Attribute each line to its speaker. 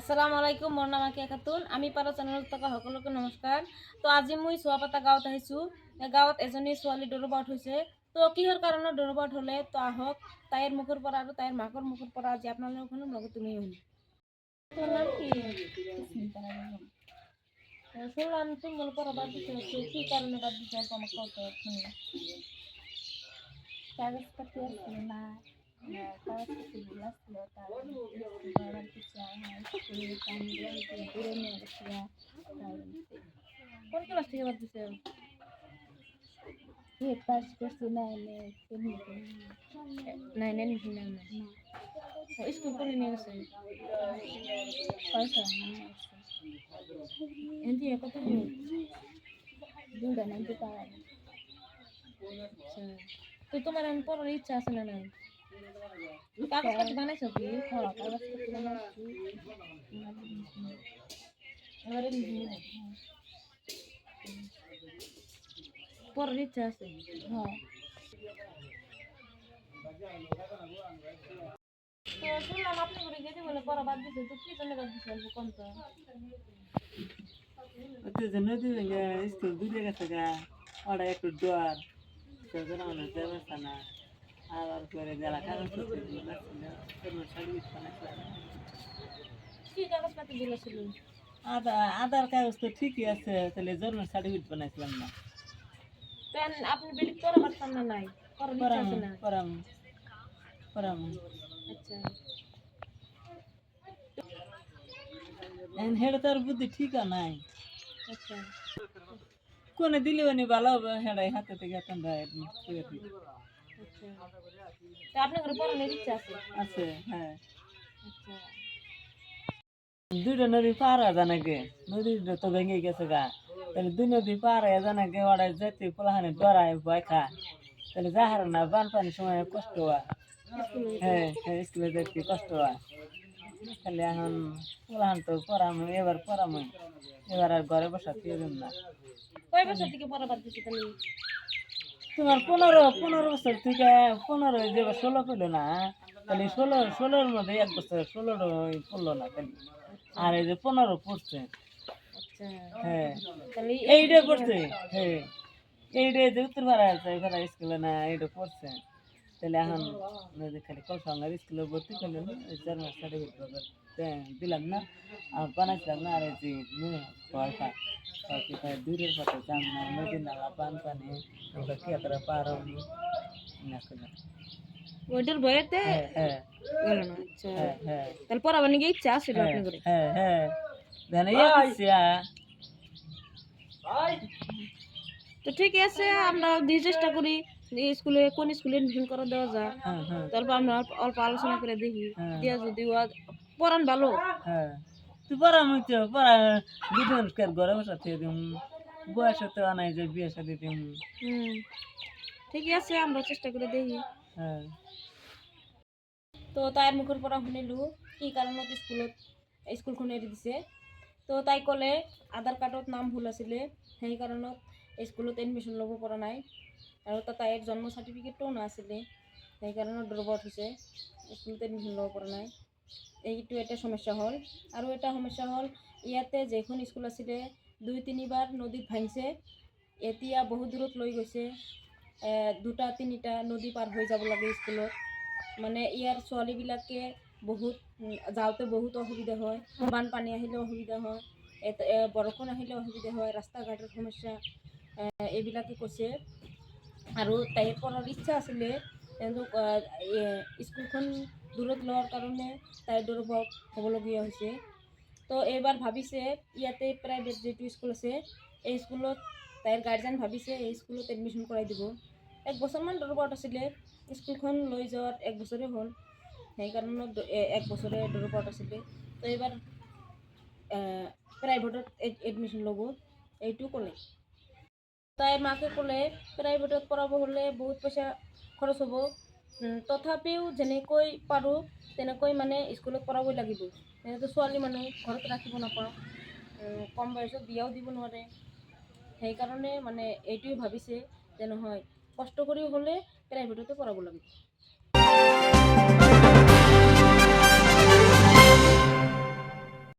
Speaker 1: আসসালামু আলাইকুম, মোৰ নাম আকিয়া খাতুন। আমি পাৰা চেনেলত থকা সকলোকে নমস্কাৰ। তো আজি মই চোৱাপাতা গাঁৱত আহিছোঁ। গাঁৱত এজনী ছোৱালী ডৰবাউট হৈছে। তো কিহৰ কাৰণত ডৰবাউট হ'লে তো আহক তাইৰ মুখৰ পৰা আৰু তাইৰ মাকৰ মুখৰ পৰা আজি আপোনালোকক শুনিম, লগত তুমিও শুনিম। তোৰ নাম কি? শুনলাম তুমি পৰা বাদ দিতে কি কারণে বাদ দিতে আমাকে কত শুনি কাগজপত্র আসছিল না কাগজপত্র ভুল আসছিল তার কোন ক্লাস থেকে বাদ দিতে পাস করছি নাইনে স্কুল করে নিয়ে গেছে পয়সা এমনি কত দুটা নাইতে পারা তো তোমার আমি পড়ার ইচ্ছা আছে না নাই কাগজপত্র বানাইছো কি কাগজপত্র বানাইছি পড়ার ইচ্ছা আছে হ্যাঁ তো শুনলাম আপনি করে গেছে বলে পড়া বাদ দিছে তো কি জন্য বাদ দিছে অল্প কম তো
Speaker 2: নদী স্কুল দূরে গেছে গা ওরা একটু ডর অনেক ব্যবস্থা না আবার করে যারা কাগজ
Speaker 1: কি কাগজপাতি বলেছিল
Speaker 2: আধার কাগজ তো ঠিকই আছে তাহলে জন্ম সার্টিফিকেট বানাইছিলাম না
Speaker 1: পেন আপনি বিলি পড়া পারতাম না নাই পড়া ইচ্ছা আছে না
Speaker 2: পড়াম
Speaker 1: আচ্ছা
Speaker 2: হেডে তোর বুদ্ধি ঠিক নাই
Speaker 1: আচ্ছা
Speaker 2: কোনে দিলে উনি ভালো হবে হেডাই হাতে থেকে
Speaker 1: আচ্ছা তো আপনার ঘরে পড়ানোর ইচ্ছা আছে
Speaker 2: আছে হ্যাঁ
Speaker 1: আচ্ছা
Speaker 2: দুইটা নদী পার হয়ে জানা গে নদীটা তো ভেঙে গেছে গা তাহলে দুই নদী পার হয়ে জানা গে ওরা যেতে পোলাহানে ডরায় ভয় খা তাহলে যাহার না বানপানির সময় কষ্ট হয় হ্যাঁ হ্যাঁ স্কুলে যেতে কষ্ট হয় তাহলে এখন পোলাহান তো পড়াম এবার পড়াম এবার আর ঘরে বসা পেলাম না
Speaker 1: কয় বছর থেকে পড়া বাদ দিতে তাহলে
Speaker 2: তোমার 15 বছর থেকে 15 যে 16 পেলো না তাহলে 16 মধ্যে 1 বছর 16 পড়লো না তাহলে আর এই যে 15 পড়ছে
Speaker 1: আচ্ছা
Speaker 2: হ্যাঁ
Speaker 1: তাহলে
Speaker 2: এইটা পড়ছে হ্যাঁ এইটা যে উত্তরপাড়া আছে এখানে স্কুলে না এইটা পড়ছে তাহলে এখন খালি কলসঙ্গার স্কুলে ভর্তি করলেন জন্ম সার্টিফিকেট দিলাম না আর বানাইছিলাম না আর এই যে পয়সা দূরের পথে যান না নদী নালা বানপানি ওটা কি এতটা পার হবি না করলাম
Speaker 1: ওইটার ভয়েতে
Speaker 2: হ্যাঁ
Speaker 1: গেল না আচ্ছা
Speaker 2: হ্যাঁ হ্যাঁ
Speaker 1: তাহলে পড়া বানিয়ে গিয়ে ইচ্ছা আছে আপনি করে
Speaker 2: হ্যাঁ হ্যাঁ জানি
Speaker 1: তো ঠিক আছে আমরা দিয়ে চেষ্টা করি স্কুলে কোন স্কুলে এডমিশন করা দেওয়া যায় তারপর আমরা অল্প আলোচনা করে দেখি দিয়া যদি পড়ান ভালো
Speaker 2: হ্যাঁ তুই পড়া মুইতে পড়া দুজন ঘরে বসা থেকে দিম বয়স তো আনাই যে বিয়ে শাদি দিম
Speaker 1: ঠিকই আছে আমরা চেষ্টা করে দেখি
Speaker 2: হ্যাঁ
Speaker 1: তো তাইর মুখের পড়া শুনিলো কি কাৰণত স্কুলখন এৰি দিছে তো তাই ক'লে আধাৰ কাৰ্ডত নাম ভুল আছিলে সেই কাৰণত স্কুলত এডমিশ্যন ল'ব পৰা নাই আৰু তাইৰ জন্ম চাৰ্টিফিকেটটোও নাছিলে সেই কাৰণত ড্ৰপ আউট হৈছে স্কুলত এডমিশ্যন ল'ব পৰা নাই এইটো এটা সমস্যা হ'ল আৰু এটা সমস্যা হ'ল ইয়াতে যেইখন স্কুল আছিলে 2-3 বাৰ নদীত ভাঙিছে এতিয়া বহুত দূৰত লৈ গৈছে 2-3টা নদী পাৰ হৈ যাব লাগে স্কুলত মানে ইয়াৰ ছোৱালীবিলাকে বহুত যাওঁতে বহুত অসুবিধা হয় বানপানী আহিলে অসুবিধা হয় বৰষুণ আহিলে অসুবিধা হয় ৰাস্তা ঘাটৰ সমস্যা এইবিলাকে কৈছে আৰু তাইৰ পঢ়াৰ ইচ্ছা আছিলে কিন্তু স্কুলখন দূৰত লোৱাৰ কাৰণে তাইৰ ড্ৰপ আউট হ'বলগীয়া হৈছে তো এইবাৰ ভাবিছে ইয়াতে প্ৰাইভেট যিটো স্কুল আছে এই স্কুলত তাইৰ গাৰ্জেন ভাবিছে এই স্কুলত এডমিশ্যন কৰাই দিব 1 বছৰমান ড্ৰপ আউট আছিলে স্কুলখন লৈ যোৱাত 1 বছৰে হ'ল সেই কাৰণত 1 বছৰে ড্ৰপ আউট আছিলে তো এইবাৰ প্ৰাইভেটত এডমিশ্যন ল'ব এইটো ক'লে তাইৰ মাকে ক'লে প্ৰাইভেটত পঢ়াব হ'লে বহুত পইচা খৰচ হ'ব তথাপিও যেনেকৈ পাৰোঁ তেনেকৈ মানে স্কুলত পঢ়াবই লাগিব এনেতো ছোৱালী মানুহ ঘৰত ৰাখিব নাপাওঁ কম বয়সত বিয়াও দিব নোৱাৰে সেইকাৰণে মানে এইটোৱে ভাবিছে যে নহয় কষ্ট কৰি হ'লে প্ৰাইভেটতে পঢ়াব লাগিব